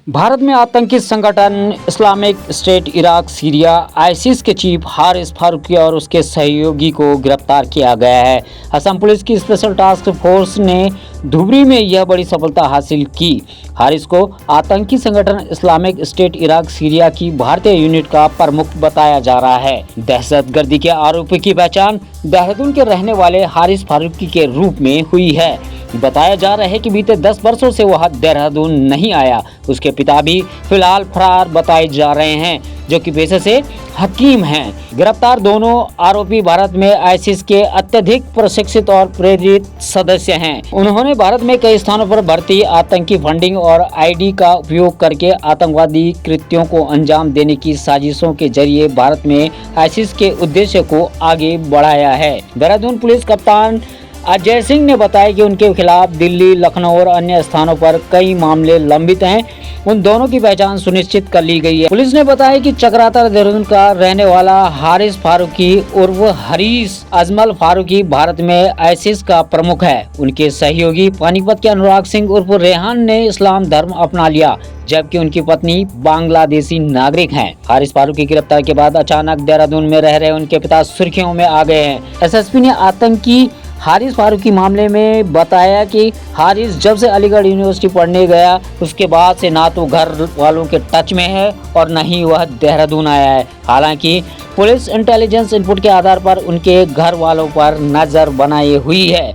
भारत में आतंकी संगठन Islamic state Iraq, Syria, ISIS के चीफ हारिस फारूकी और उसके सहयोगी को गिरफ्तार किया गया है। असम पुलिस की स्पेशल टास्क फोर्स ने धुबरी में यह बड़ी सफलता हासिल की। हारिस को आतंकी संगठन इस्लामिक स्टेट इराक, सीरिया की भारतीय यूनिट का प्रमुख बताया जा रहा है। दहशतगर्दी के आरोपी की पहचान देहरादून के रहने वाले हारिस फारूकी के रूप में हुई है। बताया जा रहा है कि बीते 10 वर्षों से वह देहरादून नहीं आया। उसके पिता भी फिलहाल फरार बताए जा रहे हैं, जो कि पेशे से हकीम हैं। गिरफ्तार दोनों आरोपी भारत में आईसिस के अत्यधिक प्रशिक्षित और प्रेरित सदस्य हैं। उन्होंने भारत में कई स्थानों पर भर्ती, आतंकी फंडिंग और आईडी का उपयोग करके आतंकवादी कृत्यों को अंजाम देने की साजिशों के जरिए भारत में आईसिस के उद्देश्य को आगे बढ़ाया है। देहरादून पुलिस कप्तान अजय सिंह ने बताया कि उनके खिलाफ दिल्ली, लखनऊ और अन्य स्थानों पर कई मामले लंबित हैं। उन दोनों की पहचान सुनिश्चित कर ली गई है। पुलिस ने बताया कि चक्राता देहरादून का रहने वाला हारिस फारूकी उर्फ हरीस अजमल फारूकी भारत में आईसिस का प्रमुख है। उनके सहयोगी पानीपत के अनुराग सिंह उर्फ रेहान ने इस्लाम धर्म अपना लिया, जबकि उनकी पत्नी बांग्लादेशी नागरिक हैं। हारिस फारूकी की गिरफ्तार के बाद अचानक देहरादून में रह रहे उनके पिता सुर्खियों में आ गए हैं। एसएसपी ने आतंकी हारिस फारूकी मामले में बताया कि हारिस जब से अलीगढ़ यूनिवर्सिटी पढ़ने गया, उसके बाद से ना तो घर वालों के टच में है और न ही वह देहरादून आया है। हालांकि पुलिस इंटेलिजेंस इनपुट के आधार पर उनके घर वालों पर नजर बनाए हुई है।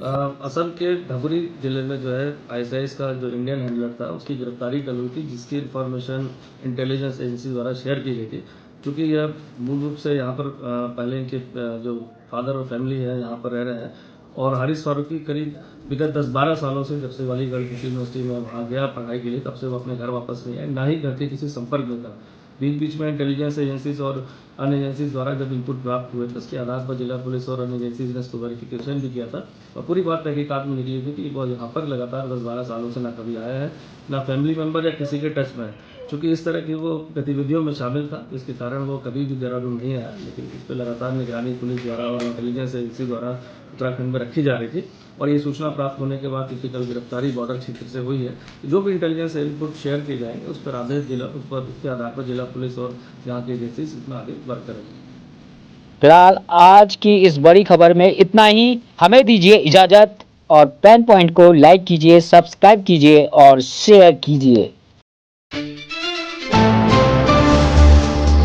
असम के धुबरी जिले में जो है आईएसआईएस का जो इंडियन हैंडलर था, उसकी गिरफ्तारी कल हुई थी, जिसकी इन्फॉर्मेशन इंटेलिजेंस एजेंसी द्वारा शेयर की गई थी। क्योंकि यह मूल रूप से यहाँ पर पहले इनके जो फादर और फैमिली है यहाँ पर रह रहे हैं, और हारिस फारूकी करीब विगत 10-12 सालों से जब से अलीगढ़ यूनिवर्सिटी में वहाँ गया पढ़ाई के लिए, तब से वो अपने घर वापस नहीं आए, ना ही घर के किसी संपर्क में था। बीच बीच में इंटेलिजेंस एजेंसीज और अन्य एजेंसीज द्वारा जब इनपुट प्राप्त हुए तो उसके आधार पर जिला पुलिस और अन्य एजेंसीज ने इसको वेरिफिकेशन भी किया था, और पूरी बात तहकीकात में निकली थी कि वो यहाँ पर लगातार 10-12 सालों से ना कभी आया है, ना फैमिली मेम्बर या किसी के टच में है। चूँकि इस तरह की वो गतिविधियों में शामिल था, जिसके कारण वो कभी भी देहरादून नहीं आया, लेकिन इस पर लगातार निगरानी पुलिस द्वारा और इंटेलिजेंस एजेंसी द्वारा उत्तराखंड में रखी जा रही थी। और ये सूचना प्राप्त होने के बाद इसकी कल गिरफ्तारी बॉर्डर क्षेत्र से हुई है। जो भी इंटेलिजेंस इनपुट शेयर किए जाएंगे उस पर उसके आधार पर जिला पुलिस और यहाँ की एजेंसी इसमें आगे वर्क करेंगी। फिलहाल आज की इस बड़ी खबर में इतना ही। हमें दीजिए इजाजत और पेन पॉइंट को लाइक कीजिए, सब्सक्राइब कीजिए और शेयर कीजिए।